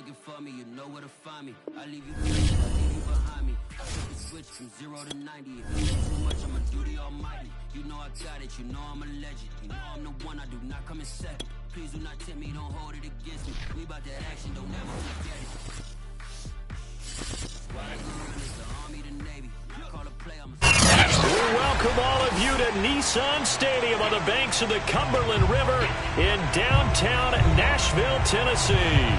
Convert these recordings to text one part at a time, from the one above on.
looking for me, you know where to find me. I leave you behind me. I took the switch from 0 to 90. If you do too much, I'ma do the almighty. You know I got it, you know I'm a legend. You know I'm the one, I do not come in second. Please do not tempt me, don't hold it against me. We about that action, don't ever forget it. We welcome all of you to Nissan Stadium on the banks of the Cumberland River in downtown Nashville, Tennessee.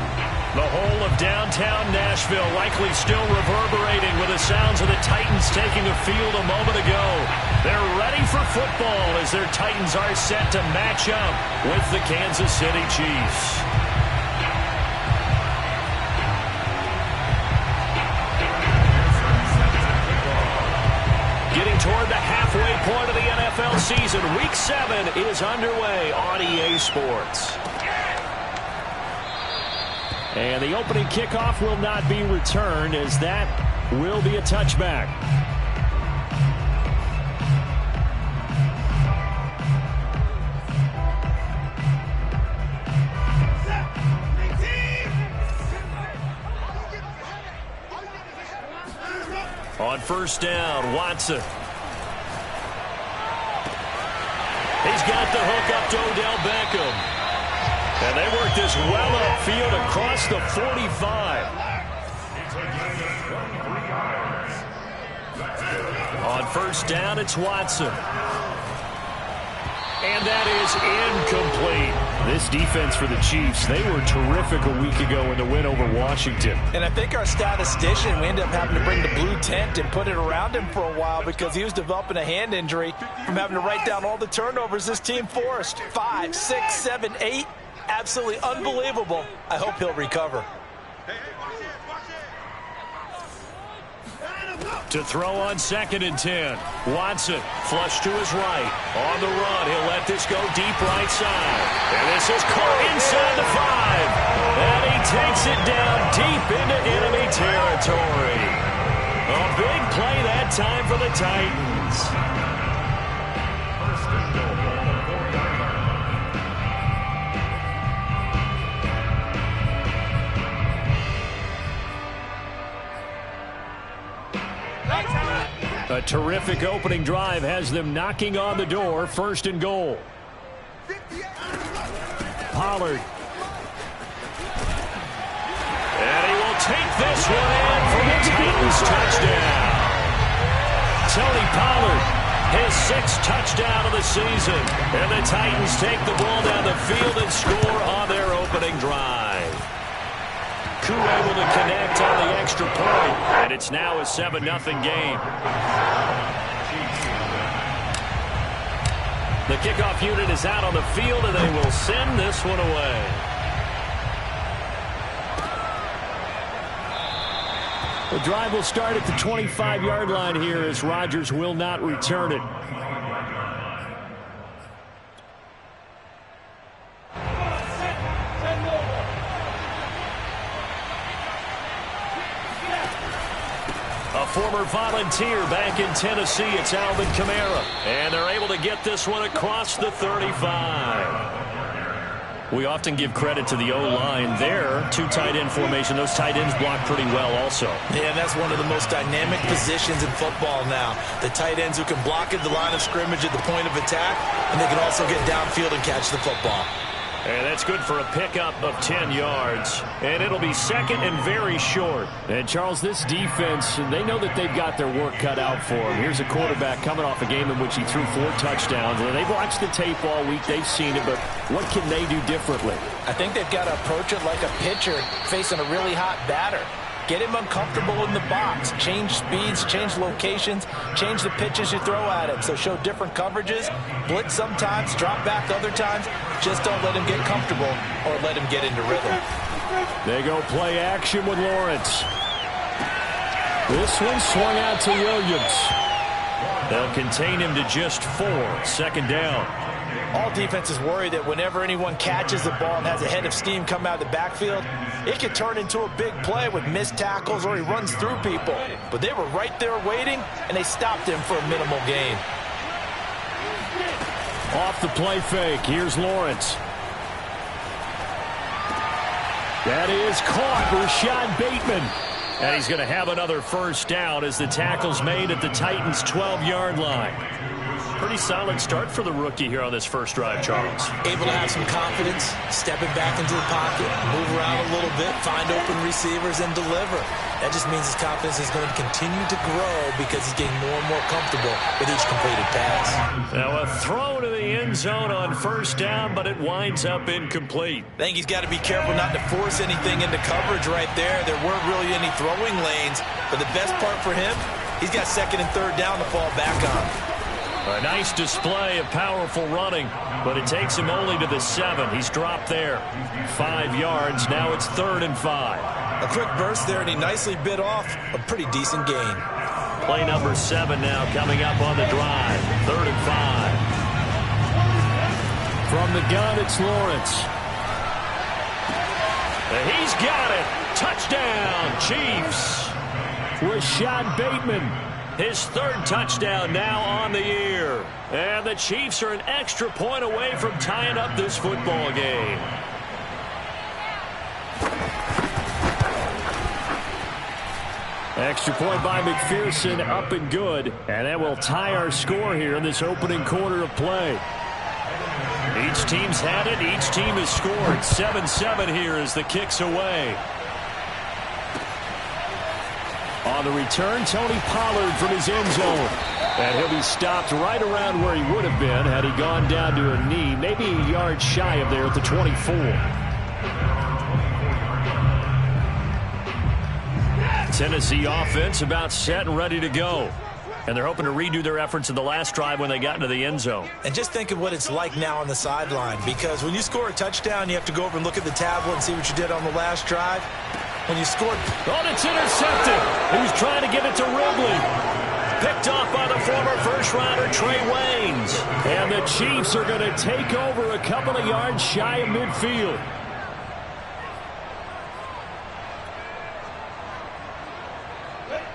The whole of downtown Nashville likely still reverberating with the sounds of the Titans taking the field a moment ago. They're ready for football as their Titans are set to match up with the Kansas City Chiefs. Getting toward the halfway point of the NFL season, Week 7 is underway on EA Sports. And the opening kickoff will not be returned, as that will be a touchback. On first down, Watson. He's got the hook up to Odell Beckham. And they work this well upfield across the 45. On first down, it's Watson. And that is incomplete. This defense for the Chiefs, they were terrific a week ago in the win over Washington. And I think our statistician, we ended up having to bring the blue tent and put it around him for a while because he was developing a hand injury from having to write down all the turnovers this team forced. 5, 6, 7, 8. Absolutely unbelievable. I hope he'll recover. To throw on 2nd and 10. Watson, flush to his right. On the run, he'll let this go deep right side. And this is caught inside the 5. And he takes it down deep into enemy territory. A big play that time for the Titans. A terrific opening drive has them knocking on the door. 1st and goal. Pollard. And he will take this one in for the Titans touchdown. Tony Pollard, his 6th touchdown of the season. And the Titans take the ball down the field and score on their opening drive. Koo able to connect on the extra point, and it's now a 7-0 game. The kickoff unit is out on the field, and they will send this one away. The drive will start at the 25-yard line here as Rodgers will not return it. Former Volunteer back in Tennessee, it's Alvin Kamara. And they're able to get this one across the 35. We often give credit to the O-line there. 2 tight end formation. Those tight ends block pretty well also. Yeah, that's one of the most dynamic positions in football now. The tight ends who can block at the line of scrimmage at the point of attack, and they can also get downfield and catch the football. And that's good for a pickup of 10 yards. And it'll be 2nd and very short. And, Charles, this defense, they know that they've got their work cut out for them. Here's a quarterback coming off a game in which he threw 4 touchdowns. And they've watched the tape all week. They've seen it. But what can they do differently? I think they've got to approach it like a pitcher facing a really hot batter. Get him uncomfortable in the box. Change speeds, change locations, change the pitches you throw at him. So show different coverages, blitz sometimes, drop back other times. Just don't let him get comfortable or let him get into rhythm. They go play action with Lawrence. This one swung out to Williams. They'll contain him to just 4. 2nd down. All defenses worry that whenever anyone catches the ball and has a head of steam come out of the backfield, it can turn into a big play with missed tackles or he runs through people. But they were right there waiting, and they stopped him for a minimal gain. Off the play fake, here's Lawrence. That is caught, Rashad Bateman. And he's going to have another first down as the tackle's made at the Titans' 12-yard line. Pretty solid start for the rookie here on this first drive, Charles. Able to have some confidence, stepping back into the pocket, move around a little bit, find open receivers, and deliver. That just means his confidence is going to continue to grow because he's getting more and more comfortable with each completed pass. Now a throw to the end zone on first down, but it winds up incomplete. I think he's got to be careful not to force anything into coverage right there. There weren't really any throwing lanes, but the best part for him, he's got second and third down to fall back on. A nice display of powerful running, but it takes him only to the 7. He's dropped there. 5 yards. Now it's 3rd and 5. A quick burst there, and he nicely bit off a pretty decent gain. Play number 7 now coming up on the drive. 3rd and 5. From the gun, it's Lawrence. He's got it. Touchdown, Chiefs. Rashad Bateman. His 3rd touchdown now on the year. And the Chiefs are an extra point away from tying up this football game. Extra point by McPherson, up and good. And that will tie our score here in this opening quarter of play. Each team's had it. Each team has scored. 7-7 here as the kick's away. On the return, Tony Pollard from his end zone. And he'll be stopped right around where he would have been had he gone down to a knee, maybe a yard shy of there at the 24. Tennessee offense about set and ready to go. And they're hoping to redo their efforts in the last drive when they got into the end zone. And just think of what it's like now on the sideline, because when you score a touchdown, you have to go over and look at the tablet and see what you did on the last drive. When you scored, oh, it's intercepted. He was trying to get it to Ridley. Picked off by the former first-rounder Trey Waynes. And the Chiefs are going to take over a couple of yards shy of midfield.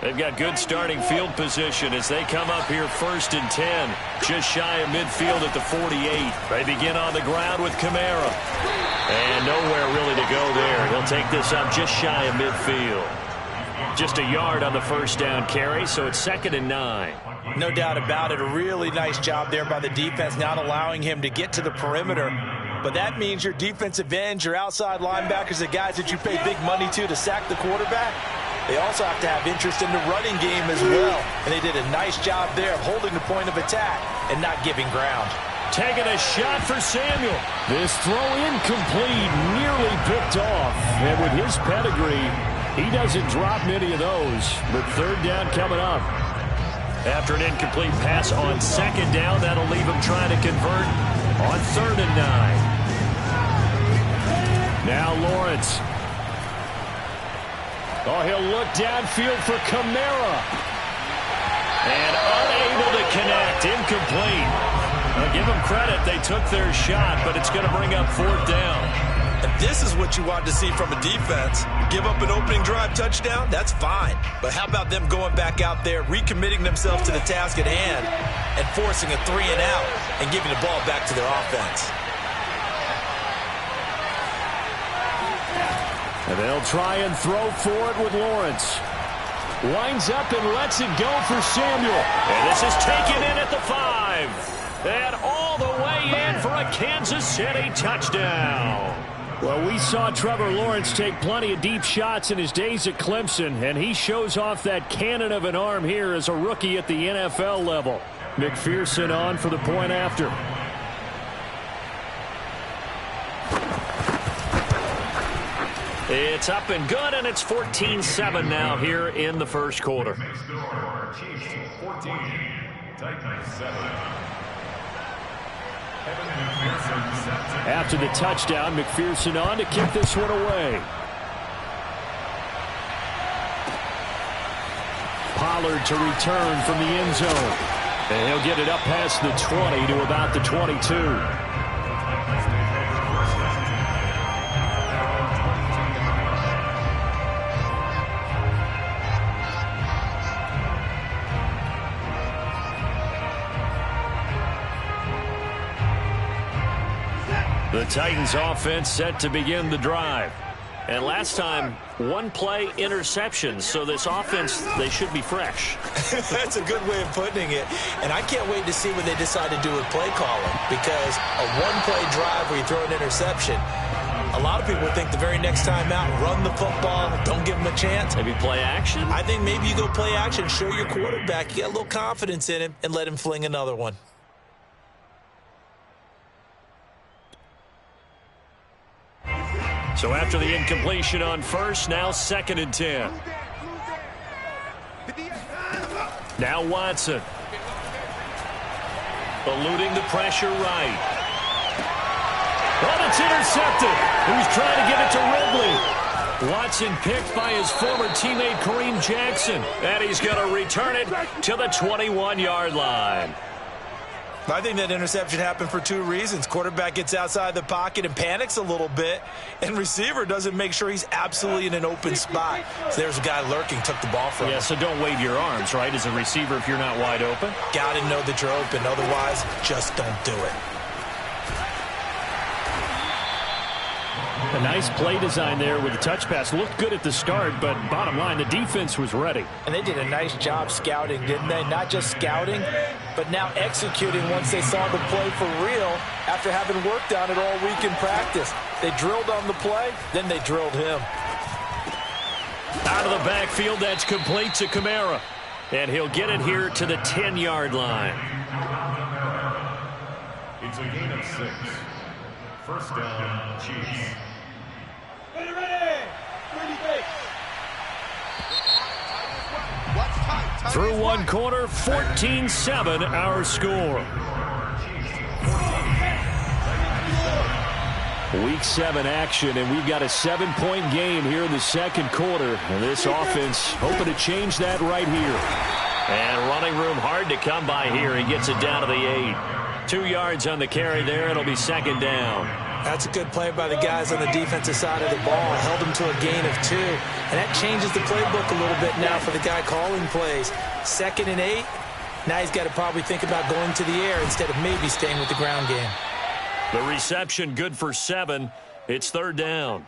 They've got good starting field position as they come up here 1st and 10. Just shy of midfield at the 48. They begin on the ground with Kamara. And nowhere really to go there. He'll take this up just shy of midfield. Just a yard on the first down carry, so it's 2nd and 9. No doubt about it. A really nice job there by the defense, not allowing him to get to the perimeter. But that means your defensive ends, your outside linebackers, the guys that you pay big money to sack the quarterback, they also have to have interest in the running game as well. And they did a nice job there of holding the point of attack and not giving ground. Taking a shot for Samuel. This throw incomplete, nearly picked off. And with his pedigree, he doesn't drop many of those. But 3rd down coming up. After an incomplete pass on 2nd down, that'll leave him trying to convert on 3rd and 9. Now Lawrence. Oh, he'll look downfield for Kamara. And unable to connect. Incomplete. Now give them credit. They took their shot, but it's going to bring up 4th down. And this is what you want to see from a defense. Give up an opening drive touchdown, that's fine. But how about them going back out there, recommitting themselves to the task at hand, and forcing a 3 and out and giving the ball back to their offense. And they'll try and throw for it with Lawrence. Winds up and lets it go for Samuel. And this is taken in at the 5. And all the way in for a Kansas City touchdown. Well, we saw Trevor Lawrence take plenty of deep shots in his days at Clemson, and he shows off that cannon of an arm here as a rookie at the NFL level. McPherson on for the point after. It's up and good, and it's 14-7 now here in the first quarter. Chiefs 14, Titans 7. After the touchdown, McPherson on to kick this one away. Pollard to return from the end zone. And he'll get it up past the 20 to about the 22. The Titans offense set to begin the drive. And last time, one play interception. So this offense, they should be fresh. That's a good way of putting it. And I can't wait to see what they decide to do with play calling, because a one-play drive where you throw an interception, a lot of people think the very next time out, run the football, don't give them a chance. Maybe play action? I think maybe you go play action, show your quarterback, you got a little confidence in him, and let him fling another one. So after the incompletion on first, now 2nd and 10. Now Watson. Eluding the pressure right. Oh, it's intercepted. He was trying to get it to Ridley. Watson picked by his former teammate Kareem Jackson. And he's going to return it to the 21-yard line. I think that interception happened for two reasons. Quarterback gets outside the pocket and panics a little bit, and receiver doesn't make sure he's absolutely in an open spot. So there's a guy lurking, took the ball from him. Yeah, so don't wave your arms, right, as a receiver if you're not wide open. Got to know that you're open. Otherwise, just don't do it. A nice play design there with the touch pass. Looked good at the start, but bottom line, the defense was ready. And they did a nice job scouting, didn't they? Not just scouting, but now executing once they saw the play for real after having worked on it all week in practice. They drilled on the play, then they drilled him. Out of the backfield, that's complete to Kamara. And he'll get it here to the 10-yard line. It's a gain of 6. First down, Chiefs. Through one quarter, 14-7 our score. Week 7 action, and we've got a 7-point game here in the second quarter. And this offense hoping to change that right here. And running room hard to come by here. He gets it down to the 8. 2 yards on the carry there. It'll be 2nd down. That's a good play by the guys on the defensive side of the ball. Held them to a gain of 2. And that changes the playbook a little bit now for the guy calling plays. 2nd and 8. Now he's got to probably think about going to the air instead of maybe staying with the ground game. The reception good for 7. It's 3rd down.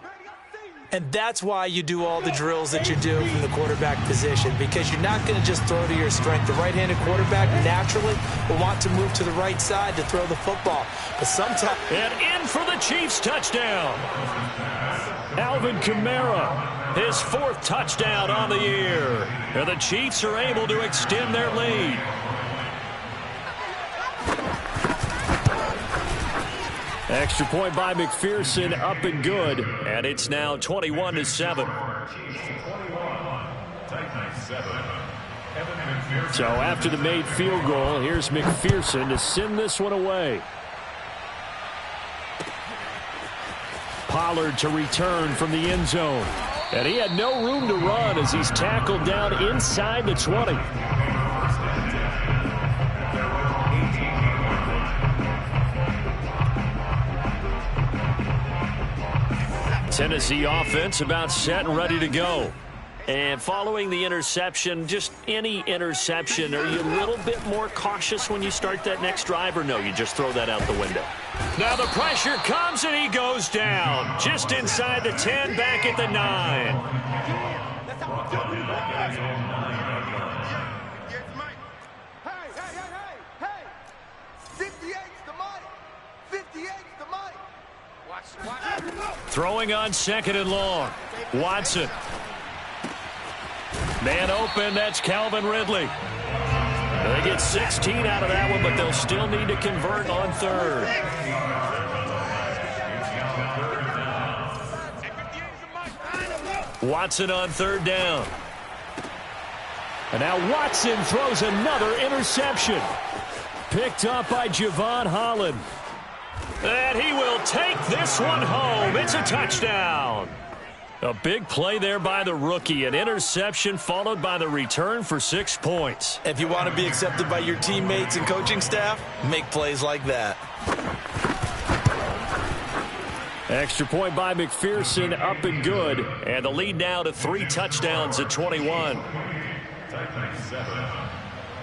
And that's why you do all the drills that you do from the quarterback position, because you're not going to just throw to your strength. The right-handed quarterback naturally will want to move to the right side to throw the football. But sometimes... And in for the Chiefs touchdown. Alvin Kamara, his 4th touchdown on the year. And the Chiefs are able to extend their lead. Extra point by McPherson, up and good. And it's now 21-7. So after the made field goal, here's McPherson to send this one away. Pollard to return from the end zone. And he had no room to run as he's tackled down inside the 20. Tennessee offense about set and ready to go. And following the interception, just any interception, are you a little bit more cautious when you start that next drive, or no, you just throw that out the window? Now the pressure comes and he goes down. Just inside the 10, back at the 9. Throwing on 2nd and long. Watson. Man open, that's Calvin Ridley. They get 16 out of that one, but they'll still need to convert on 3rd. Watson on 3rd down. And now Watson throws another interception. Picked up by Javon Holland. And he will take this one home. It's a touchdown. A big play there by the rookie. An interception followed by the return for 6 points. If you want to be accepted by your teammates and coaching staff, make plays like that. Extra point by McPherson, up and good. And the lead now to 3 touchdowns at 21.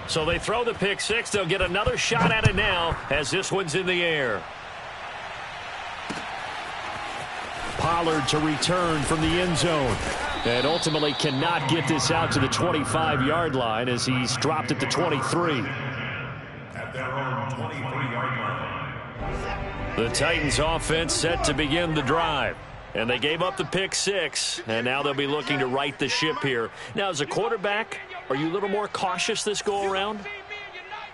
So they throw the pick 6. They'll get another shot at it now as this one's in the air. Pollard to return from the end zone. And ultimately cannot get this out to the 25-yard line as he's dropped at the 23. At their own 23-yard line. The Titans offense set to begin the drive. And they gave up the pick six, and now they'll be looking to right the ship here. Now, as a quarterback, are you a little more cautious this go-around?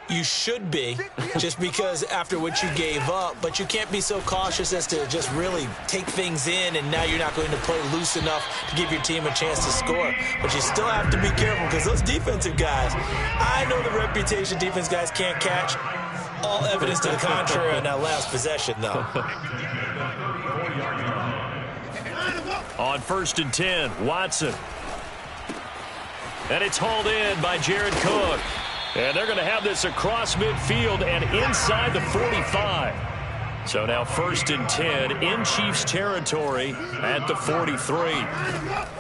You should be, just because after what you gave up, but you can't be so cautious as to just really take things in, and now you're not going to play loose enough to give your team a chance to score. But you still have to be careful because those defensive guys, I know the reputation defense guys can't catch. All evidence to the contrary on that last possession, though. On 1st and 10, Watson. And it's hauled in by Jared Cook. And they're going to have this across midfield and inside the 45. So now 1st and 10 in Chiefs territory at the 43.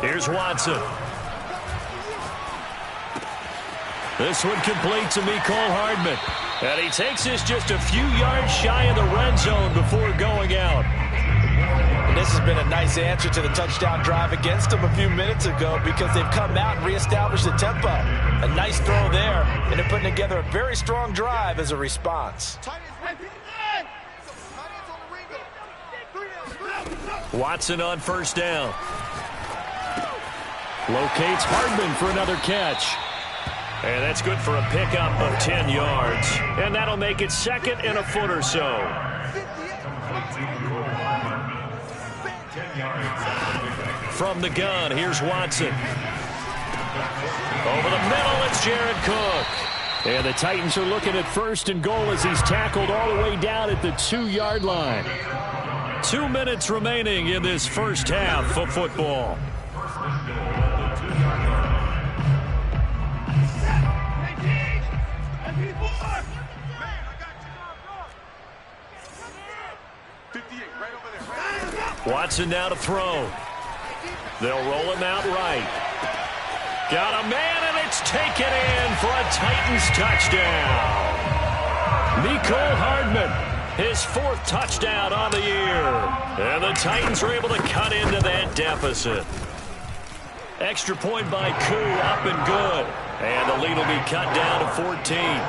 Here's Watson. This one complete to Mecole Hardman. And he takes this just a few yards shy of the red zone before going out. And this has been a nice answer to the touchdown drive against them a few minutes ago because they've come out and reestablished the tempo. A nice throw there, and they're putting together a very strong drive as a response. Watson on 1st down. Locates Hardman for another catch. And that's good for a pickup of 10 yards. And that'll make it 2nd and a foot or so. From the gun, here's Watson. Over the middle, it's Jared Cook. And the Titans are looking at 1st and goal as he's tackled all the way down at the 2-yard line. 2 minutes remaining in this first half of football. Watson now to throw. They'll roll him out right. Got a man, and it's taken in for a Titans touchdown. Mecole Hardman, his 4th touchdown on the year. And the Titans are able to cut into that deficit. Extra point by Koo, up and good. And the lead will be cut down to 14.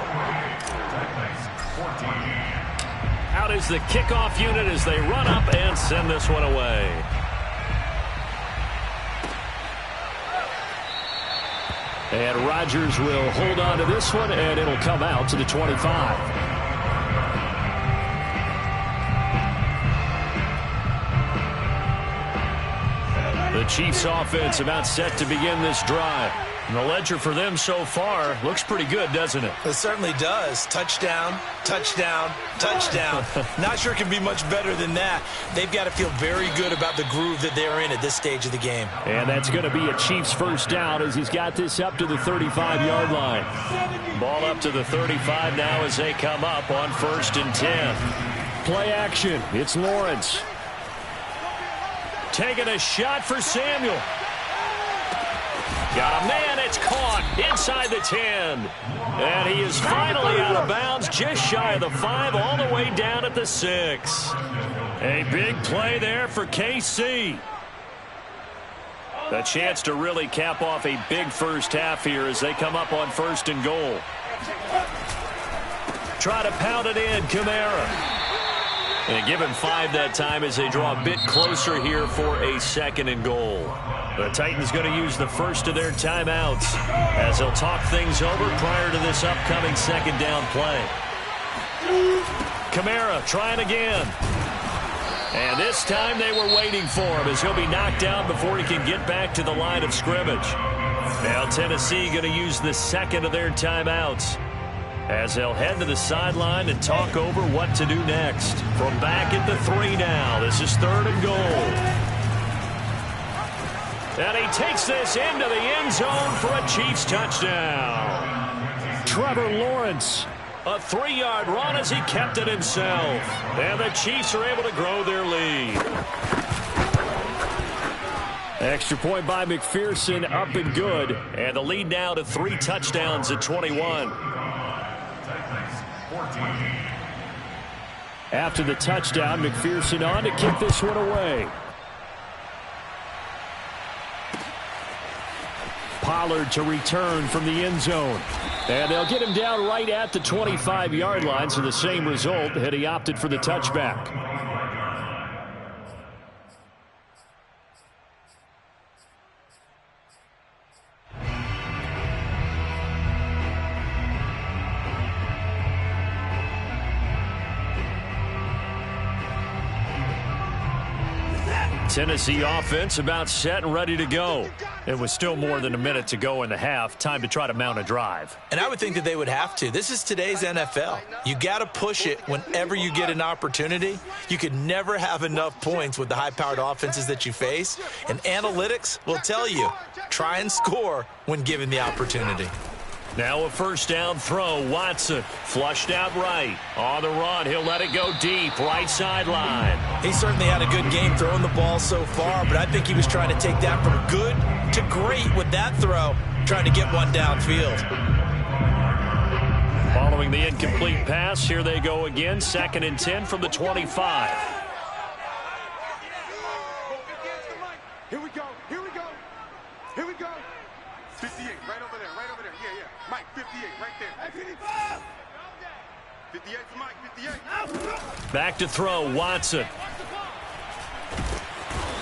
Out is the kickoff unit as they run up and send this one away. And Rodgers will hold on to this one, and it'll come out to the 25. The Chiefs offense about set to begin this drive. And the ledger for them so far looks pretty good, doesn't it? It certainly does. Touchdown, touchdown, touchdown. Not sure it can be much better than that. They've got to feel very good about the groove that they're in at this stage of the game. And that's going to be a Chiefs 1st down as he's got this up to the 35-yard line. Ball up to the 35 now as they come up on 1st and 10. Play action. It's Lawrence. Taking a shot for Samuel. Got a man, it's caught inside the 10. And he is finally out of bounds, just shy of the 5, all the way down at the 6. A big play there for KC. A chance to really cap off a big first half here as they come up on 1st and goal. Try to pound it in, Kamara. And give him 5 that time as they draw a bit closer here for a 2nd and goal. The Titans going to use the first of their timeouts as they'll talk things over prior to this upcoming 2nd down play. Kamara trying again. And this time they were waiting for him as he'll be knocked down before he can get back to the line of scrimmage. Now Tennessee going to use the 2nd of their timeouts as they'll head to the sideline and talk over what to do next. From back at the 3 now, this is 3rd and goal. And he takes this into the end zone for a Chiefs touchdown. Trevor Lawrence, a 3-yard run as he kept it himself. And the Chiefs are able to grow their lead. Extra point by McPherson, up and good. And the lead now to 3 touchdowns at 21. After the touchdown, McPherson on to kick this one away. Pollard to return from the end zone. And they'll get him down right at the 25-yard line, so the same result had he opted for the touchback. Tennessee offense about set and ready to go. It was still more than a minute to go in the half. Time to try to mount a drive. And I would think that they would have to. This is today's NFL. You got to push it whenever you get an opportunity. You could never have enough points with the high-powered offenses that you face. And analytics will tell you, try and score when given the opportunity. Now a first down throw. Watson flushed out right. On the run, he'll let it go deep. Right sideline. He certainly had a good game throwing the ball so far, but I think he was trying to take that from good to great with that throw, trying to get one downfield. Following the incomplete pass, here they go again. 2nd and 10 from the 25. Here we go. Here we go. Here we go. 58, right over there. Right over there. Yeah, yeah. Mike, 58, right there. 58 for Mike, 58. Back to throw, Watson.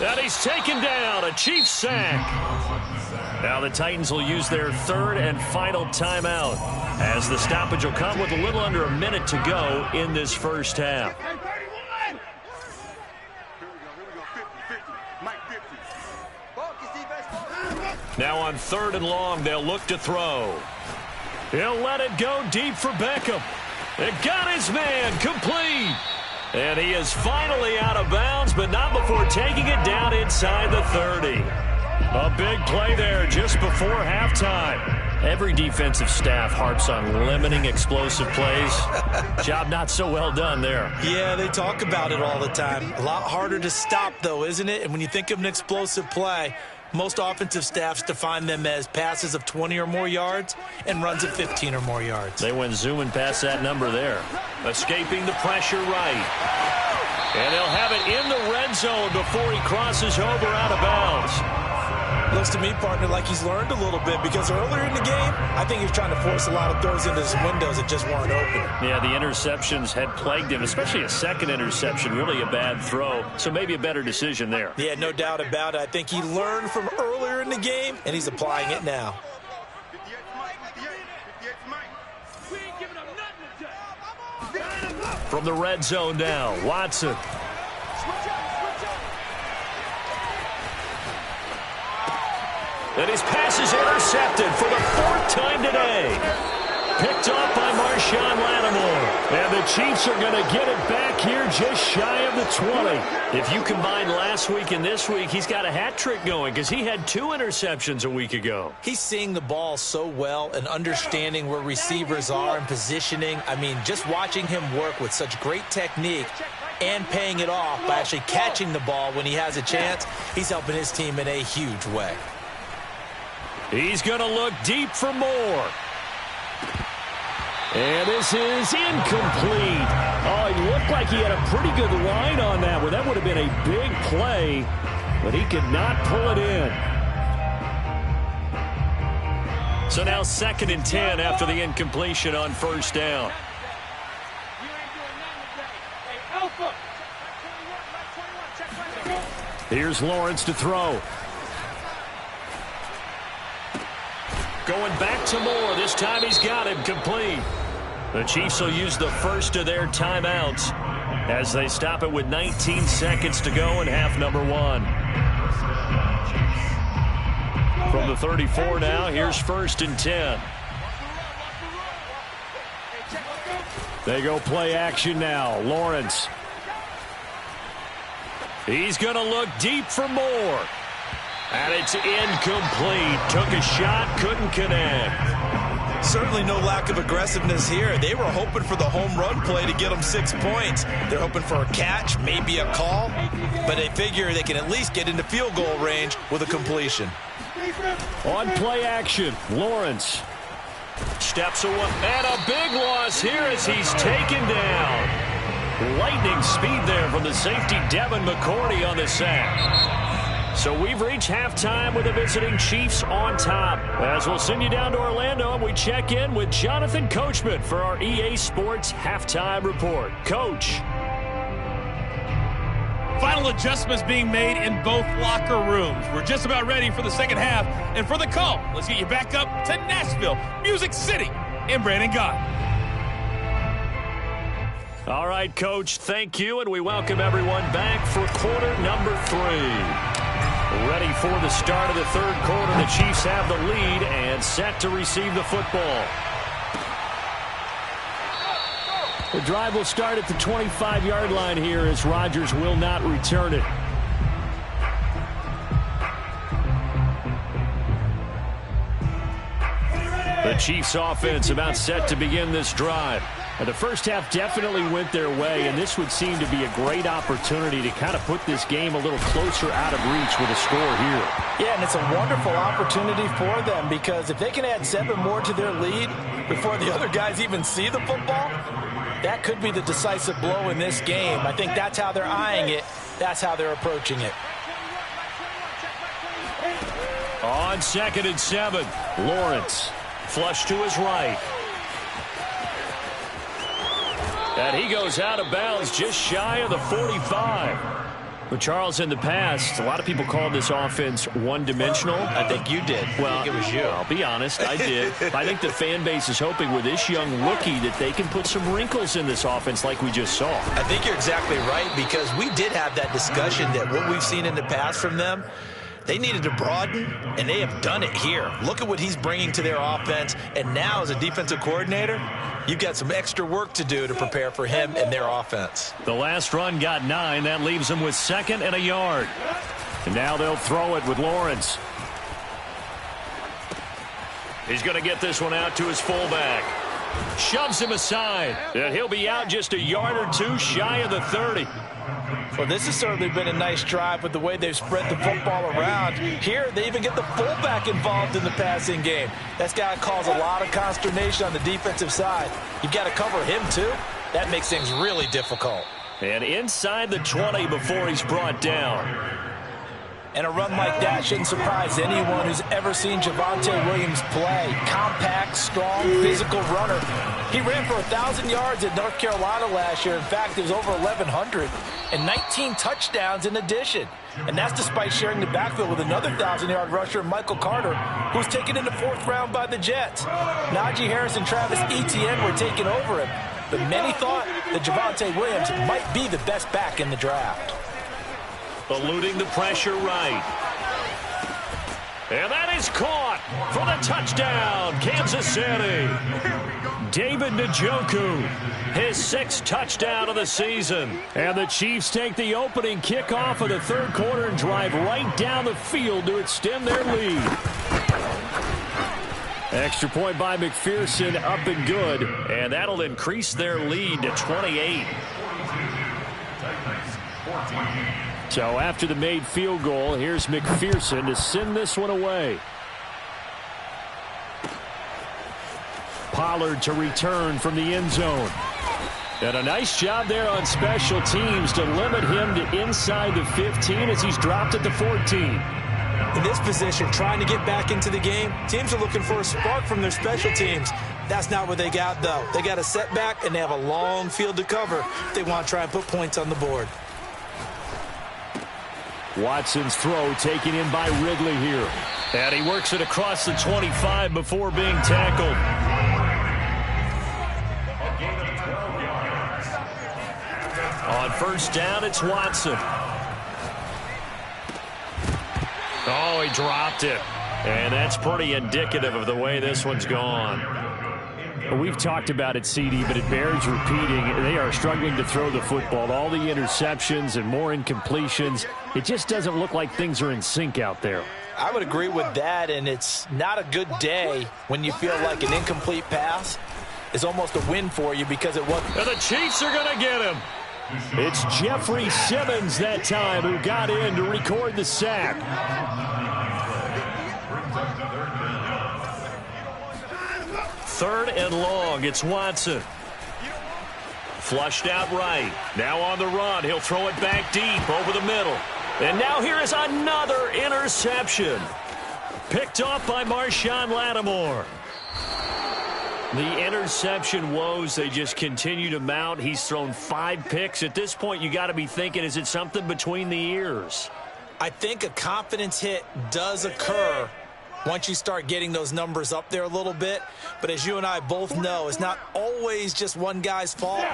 And he's taken down, a Chiefs sack. Now the Titans will use their 3rd and final timeout, as the stoppage will come with a little under a minute to go in this first half. Here we go, 50, 50. Mike, 50. Now on 3rd and long, they'll look to throw. He'll let it go deep for Beckham. It got his man complete. And he is finally out of bounds, but not before taking it down inside the 30. A big play there just before halftime. Every defensive staff harps on limiting explosive plays. Job not so well done there. Yeah, they talk about it all the time. A lot harder to stop, though, isn't it? And when you think of an explosive play, most offensive staffs define them as passes of 20 or more yards and runs of 15 or more yards. They went zooming past that number there. Escaping the pressure right. And they'll have it in the red zone before he crosses over out of bounds. Looks to me, partner, like he's learned a little bit, because earlier in the game, I think he was trying to force a lot of throws into his windows that just weren't open. Yeah, the interceptions had plagued him, especially a second interception, really a bad throw. So maybe a better decision there. Yeah, no doubt about it. I think he learned from earlier in the game, and he's applying it now. 58 for Mike, 58 for Mike. We ain't giving up nothing today. From the red zone now, Watson. And his pass is intercepted for the 4th time today. Picked off by Marshawn Lattimore. And the Chiefs are going to get it back here just shy of the 20. If you combine last week and this week, he's got a hat trick going, because he had 2 interceptions a week ago. He's seeing the ball so well and understanding where receivers are and positioning. I mean, just watching him work with such great technique and paying it off by actually catching the ball when he has a chance, he's helping his team in a huge way. He's going to look deep for more. And this is incomplete. Oh, he looked like he had a pretty good line on that one. That would have been a big play, but he could not pull it in. So now 2nd and 10 after the incompletion on first down. Here's Lawrence to throw. Going back to Moore. This time he's got him complete. The Chiefs will use the first of their timeouts as they stop it with 19 seconds to go in half number 1. From the 34 now, here's 1st and 10. They go play action now. Lawrence. He's going to look deep for Moore. And it's incomplete. Took a shot, couldn't connect. Certainly no lack of aggressiveness here. They were hoping for the home run play to get them 6 points. They're hoping for a catch, maybe a call, but they figure they can at least get into field goal range with a completion. On play action, Lawrence steps away. And a big loss here as he's taken down. Lightning speed there from the safety, Devin McCourty, on the sack. So we've reached halftime with the visiting Chiefs on top. As we'll send you down to Orlando, and we check in with Jonathan Coachman for our EA Sports Halftime Report. Coach. Final adjustments being made in both locker rooms. We're just about ready for the second half. And for the call, let's get you back up to Nashville, Music City, and Brandon Gott. All right, Coach, thank you, and we welcome everyone back for quarter number 3. Ready for the start of the third quarter. The Chiefs have the lead and set to receive the football. The drive will start at the 25-yard line here as Rodgers will not return it. The Chiefs offense about set to begin this drive. And the first half definitely went their way, and this would seem to be a great opportunity to kind of put this game a little closer out of reach with a score here. Yeah, and it's a wonderful opportunity for them because if they can add 7 more to their lead before the other guys even see the football, that could be the decisive blow in this game. I think that's how they're eyeing it. That's how they're approaching it. On 2nd and 7, Lawrence flush to his right. And he goes out of bounds just shy of the 45. But Charles, in the past, a lot of people called this offense one-dimensional. I think you did. Well, I think it was you. I'll be honest, I did. I think the fan base is hoping with this young rookie that they can put some wrinkles in this offense like we just saw. I think you're exactly right because we did have that discussion that what we've seen in the past from them, they needed to broaden, and they have done it here. Look at what he's bringing to their offense, and now as a defensive coordinator, you've got some extra work to do to prepare for him and their offense. The last run got 9. That leaves them with 2nd and a yard. And now they'll throw it with Lawrence. He's going to get this one out to his fullback. Shoves him aside. And he'll be out just a yard or 2 shy of the 30. Well, this has certainly been a nice drive with the way they've spread the football around. Here, they even get the fullback involved in the passing game. That's got to cause a lot of consternation on the defensive side. You've got to cover him, too. That makes things really difficult. And inside the 20 before he's brought down. And a run like that shouldn't surprise anyone who's ever seen Javonte Williams play. Compact, strong, physical runner. He ran for 1,000 yards at North Carolina last year. In fact, it was over 1,100 and 19 touchdowns in addition. And that's despite sharing the backfield with another 1,000-yard rusher, Michael Carter, who was taken in the 4th round by the Jets. Najee Harris and Travis Etienne were taking over him. But many thought that Javonte Williams might be the best back in the draft. Eluding the pressure right. And that is caught for the touchdown, Kansas City. David Njoku, his 6th touchdown of the season. And the Chiefs take the opening kickoff of the third quarter and drive right down the field to extend their lead. Extra point by McPherson, up and good. And that'll increase their lead to 28. So after the made field goal, here's McPherson to send this one away. Pollard to return from the end zone. And a nice job there on special teams to limit him to inside the 15 as he's dropped at the 14. In this position, trying to get back into the game, teams are looking for a spark from their special teams. That's not what they got, though. They got a setback, and they have a long field to cover if they want to try and put points on the board. Watson's throw taken in by Ridley here. And he works it across the 25 before being tackled. On first down, it's Watson. Oh, he dropped it. And that's pretty indicative of the way this one's gone. We've talked about it, CD, but it bears repeating. They are struggling to throw the football. All the interceptions and more incompletions. It just doesn't look like things are in sync out there. I would agree with that, and it's not a good day when you feel like an incomplete pass is almost a win for you because it wasn't. And the Chiefs are going to get him. It's Jeffrey Simmons that time who got in to record the sack. Third and long, it's Watson. Flushed out right. Now on the run, he'll throw it back deep over the middle. And now here is another interception. Picked off by Marshawn Lattimore. The interception woes, they just continue to mount. He's thrown 5 picks. At this point, you got to be thinking, is it something between the ears? I think a confidence hit does occur once you start getting those numbers up there a little bit. But as you and I both know, it's not always just one guy's fault.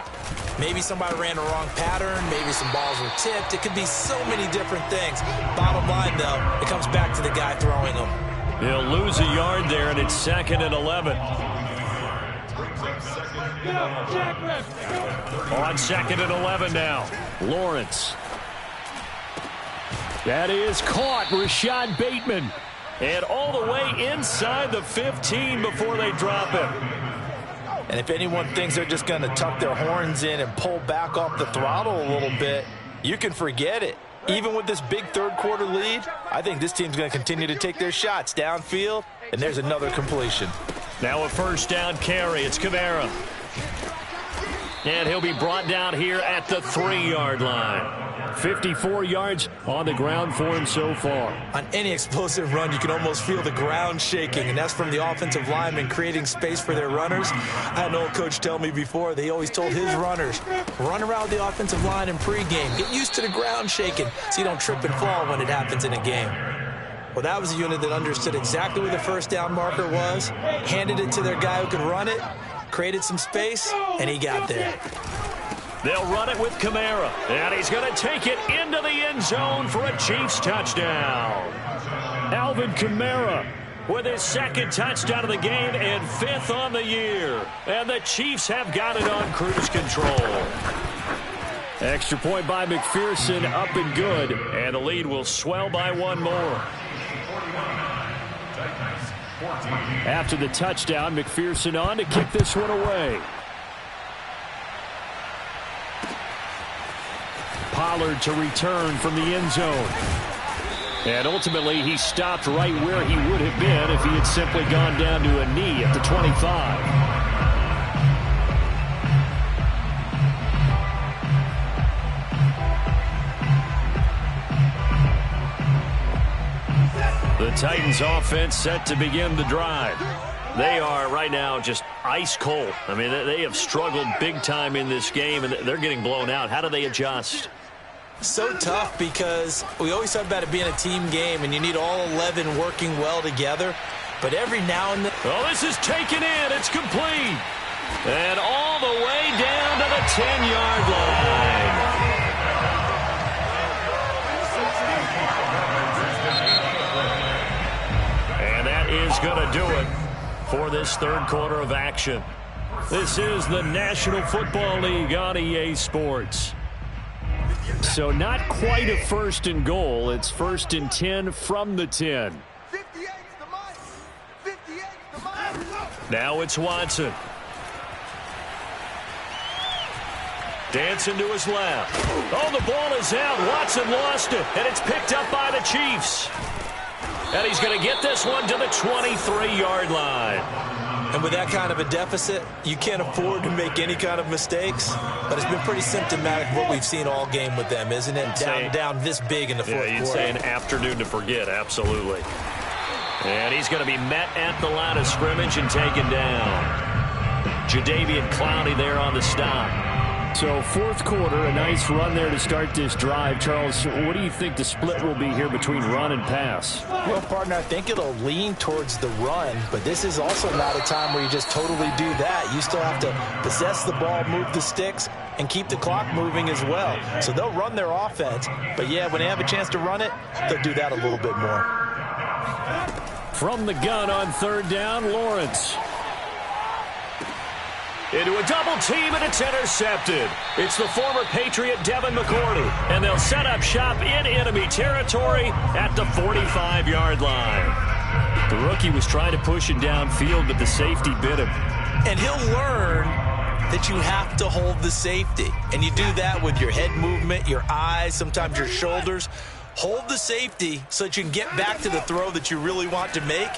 Maybe somebody ran the wrong pattern. Maybe some balls were tipped. It could be so many different things. Bottom line, though, it comes back to the guy throwing them. He'll lose a yard there, and it's 2nd and 11. On 2nd and 11 now. Lawrence. That is caught. Rashad Bateman. And all the way inside the 15 before they drop him. And if anyone thinks they're just going to tuck their horns in and pull back off the throttle a little bit, you can forget it. Even with this big third-quarter lead, I think this team's going to continue to take their shots downfield, and there's another completion. Now a first down carry. It's Kamara. And he'll be brought down here at the 3-yard line. 54 yards on the ground for him so far. On any explosive run, you can almost feel the ground shaking, and that's from the offensive linemen creating space for their runners. I had an old coach tell me before, they always told his runners, run around with the offensive line in pregame. Get used to the ground shaking so you don't trip and fall when it happens in a game. Well, that was a unit that understood exactly where the first down marker was, handed it to their guy who could run it, created some space, and he got there. They'll run it with Kamara, and he's going to take it into the end zone for a Chiefs touchdown. Alvin Kamara with his 2nd touchdown of the game and 5th on the year. And the Chiefs have got it on cruise control. Extra point by McPherson, up and good, and the lead will swell by 1 more. After the touchdown, McPherson on to kick this one away. Pollard to return from the end zone. And ultimately, he stopped right where he would have been if he had simply gone down to a knee at the 25. The Titans offense set to begin the drive. They are right now just ice cold. I mean, they have struggled big time in this game, and they're getting blown out. How do they adjust? So tough because we always talk about it being a team game, and you need all 11 working well together. But every now and then... Oh, this is taken in. It's complete. And all the way down to the 10-yard line. And that is going to do it for this third quarter of action. This is the National Football League on EA Sports. So not quite a 1st and goal. It's 1st and 10 from the 10. Now it's Watson. Dancing to his left. Oh, the ball is out. Watson lost it, and it's picked up by the Chiefs. And he's going to get this one to the 23-yard line. And with that kind of a deficit, you can't afford to make any kind of mistakes. But it's been pretty symptomatic of what we've seen all game with them, isn't it? Down this big in the fourth quarter. You'd say an afternoon to forget, absolutely. And he's going to be met at the line of scrimmage and taken down. Jadeveon Clowney there on the stop. So fourth quarter, a nice run there to start this drive. Charles, what do you think the split will be here between run and pass? Well, partner, I think it'll lean towards the run, but this is also not a time where you just totally do that. You still have to possess the ball, move the sticks, and keep the clock moving as well. So they'll run their offense, but yeah, when they have a chance to run it, they'll do that a little bit more. From the gun on 3rd down, Lawrence. Into a double team, and it's intercepted. It's the former Patriot Devin McCourty, and they'll set up shop in enemy territory at the 45-yard line. The rookie was trying to push it downfield, but the safety bit him. And he'll learn that you have to hold the safety, and you do that with your head movement, your eyes, sometimes your shoulders. Hold the safety so that you can get back to the throw that you really want to make.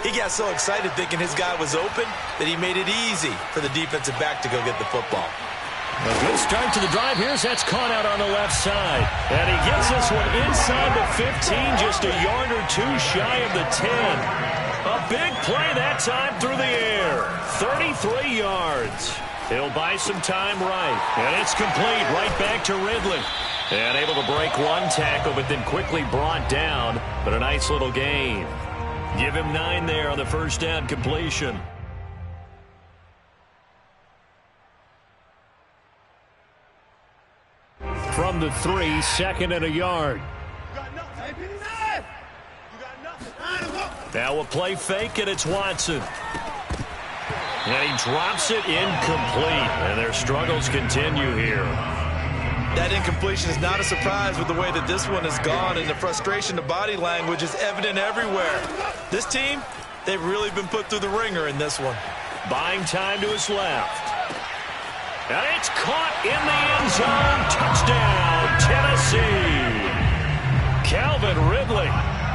He got so excited thinking his guy was open that he made it easy for the defensive back to go get the football. A good start to the drive. Here's that's caught out on the left side. And he gets this one inside the 15, just a yard or two shy of the 10. A big play that time through the air. 33 yards. He'll buy some time right. And it's complete right back to Ridley. And able to break one tackle, but then quickly brought down. But a nice little gain. Give him 9 there on the first down completion. From the 3, 2nd and a yard. Now a play fake, and it's Watson. And he drops it incomplete. And their struggles continue here. That incompletion is not a surprise with the way that this one has gone, and the frustration, the body language is evident everywhere. This team, they've really been put through the ringer in this one. Buying time to his left. And it's caught in the end zone. Touchdown, Tennessee. Calvin Ridley,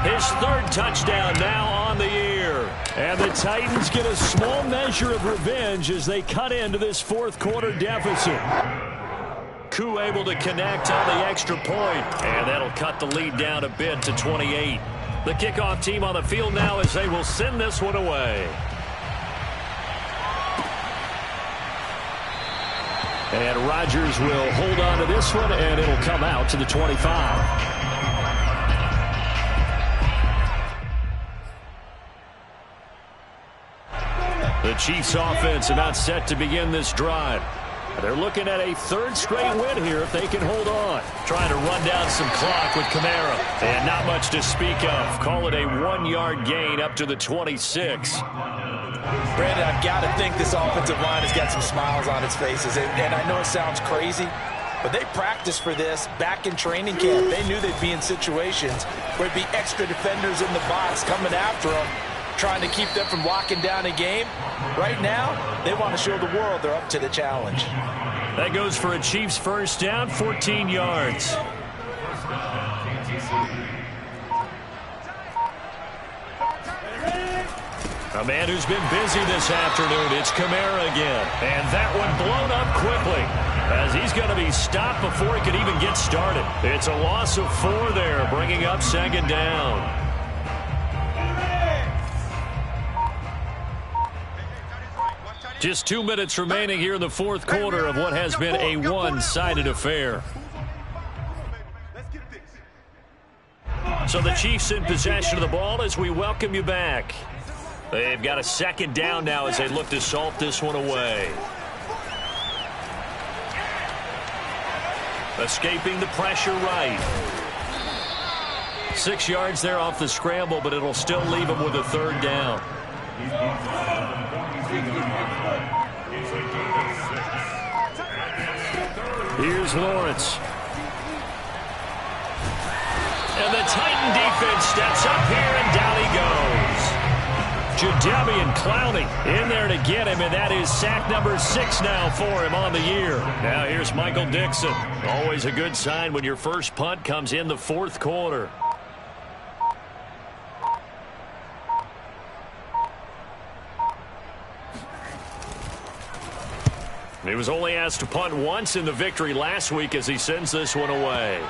his 3rd touchdown now on the year. And the Titans get a small measure of revenge as they cut into this 4th quarter deficit. Koo able to connect on the extra point, and that'll cut the lead down a bit to 28. The kickoff team on the field now as they will send this one away. And Rodgers will hold on to this one, and it'll come out to the 25. The Chiefs offense about set to begin this drive. They're looking at a 3rd straight win here if they can hold on. Trying to run down some clock with Kamara. And not much to speak of. Call it a 1-yard gain up to the 26. Brandon, I've got to think this offensive line has got some smiles on its faces. And I know it sounds crazy, but they practiced for this back in training camp. They knew they'd be in situations where there'd be extra defenders in the box coming after them, trying to keep them from locking down a game. Right now, they want to show the world they're up to the challenge. That goes for a Chiefs first down, 14 yards. A man who's been busy this afternoon, it's Kamara again. And that one blown up quickly as he's going to be stopped before he could even get started. It's a loss of 4 there, bringing up 2nd down. Just 2 minutes remaining here in the 4th quarter of what has been a one-sided affair. So the Chiefs in possession of the ball as we welcome you back. They've got a 2nd down now as they look to salt this one away. Escaping the pressure right. 6 yards there off the scramble, but it'll still leave them with a 3rd down. Here's Lawrence. And the Titan defense steps up here, and down he goes. Jadeveon Clowney in there to get him, and that is sack number 6 now for him on the year. Now here's Michael Dixon. Always a good sign when your first punt comes in the 4th quarter. He was only asked to punt once in the victory last week as he sends this one away.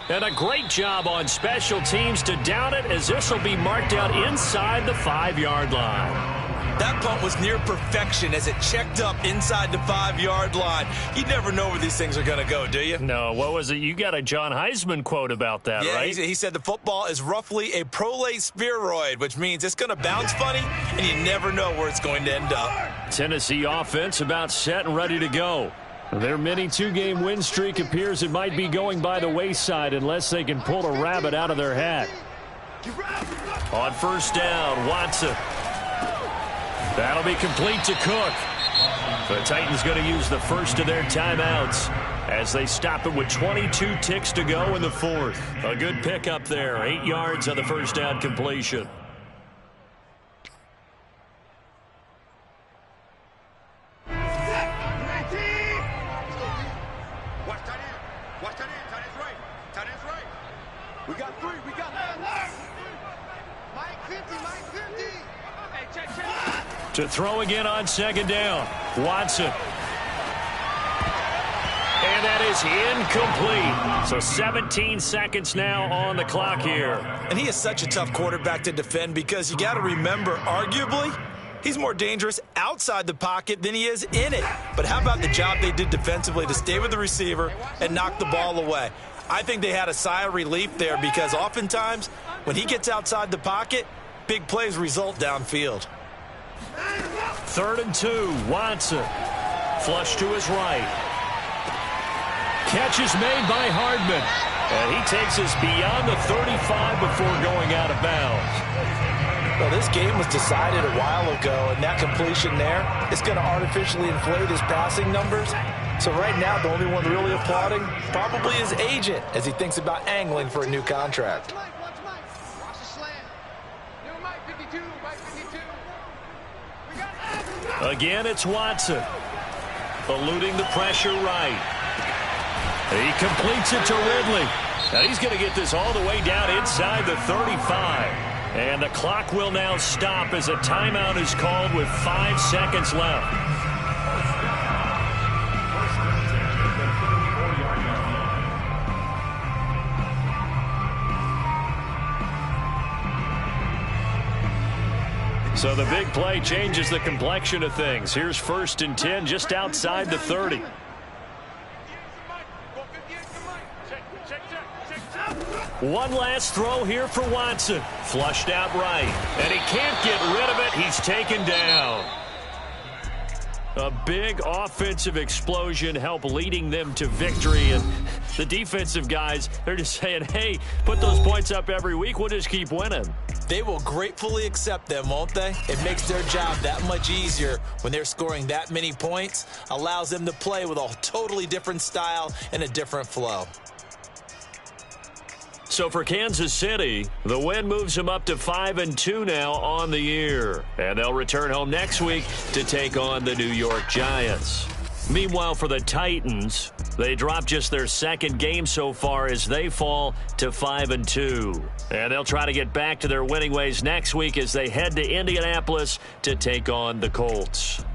And a great job on special teams to down it as this will be marked out inside the 5-yard line. That punt was near perfection as it checked up inside the 5-yard line. You never know where these things are going to go, do you? No, what was it? You got a John Heisman quote about that, right? Yeah, he said the football is roughly a prolate spheroid, which means it's going to bounce funny, and you never know where it's going to end up. Tennessee offense about set and ready to go. Their mini 2-game win streak appears it might be going by the wayside unless they can pull a rabbit out of their hat. On first down, Watson. That'll be complete to Cook. The Titans going to use the first of their timeouts as they stop it with 22 ticks to go in the 4th. A good pickup there, 8 yards on the first down completion. We got 3. We got Mike 50. Mike 50. Hey, check. To throw again on second down. Watson. And that is incomplete. So 17 seconds now on the clock here. And he is such a tough quarterback to defend because you got to remember, arguably, he's more dangerous outside the pocket than he is in it. But how about the job they did defensively to stay with the receiver and knock the ball away? I think they had a sigh of relief there because oftentimes when he gets outside the pocket, big plays result downfield. 3rd and 2. Watson. Flush to his right. Catch is made by Hardman. And he takes us beyond the 35 before going out of bounds. Well, this game was decided a while ago, and that completion there is going to artificially inflate his passing numbers. So right now, the only one really applauding probably his agent as he thinks about angling for a new contract. Again, it's Watson. Eluding the pressure right. He completes it to Ridley. Now he's going to get this all the way down inside the 35. And the clock will now stop as a timeout is called with 5 seconds left. So the big play changes the complexion of things. Here's 1st and 10 just outside the 30. One last throw here for Watson. Flushed out right. And he can't get rid of it. He's taken down. A big offensive explosion helped leading them to victory. And the defensive guys, they're just saying, hey, put those points up every week. We'll just keep winning. They will gratefully accept them, won't they? It makes their job that much easier when they're scoring that many points. Allows them to play with a totally different style and a different flow. So for Kansas City, the win moves them up to 5-2 now on the year. And they'll return home next week to take on the New York Giants. Meanwhile, for the Titans, they drop just their 2nd game so far as they fall to 5-2. And they'll try to get back to their winning ways next week as they head to Indianapolis to take on the Colts.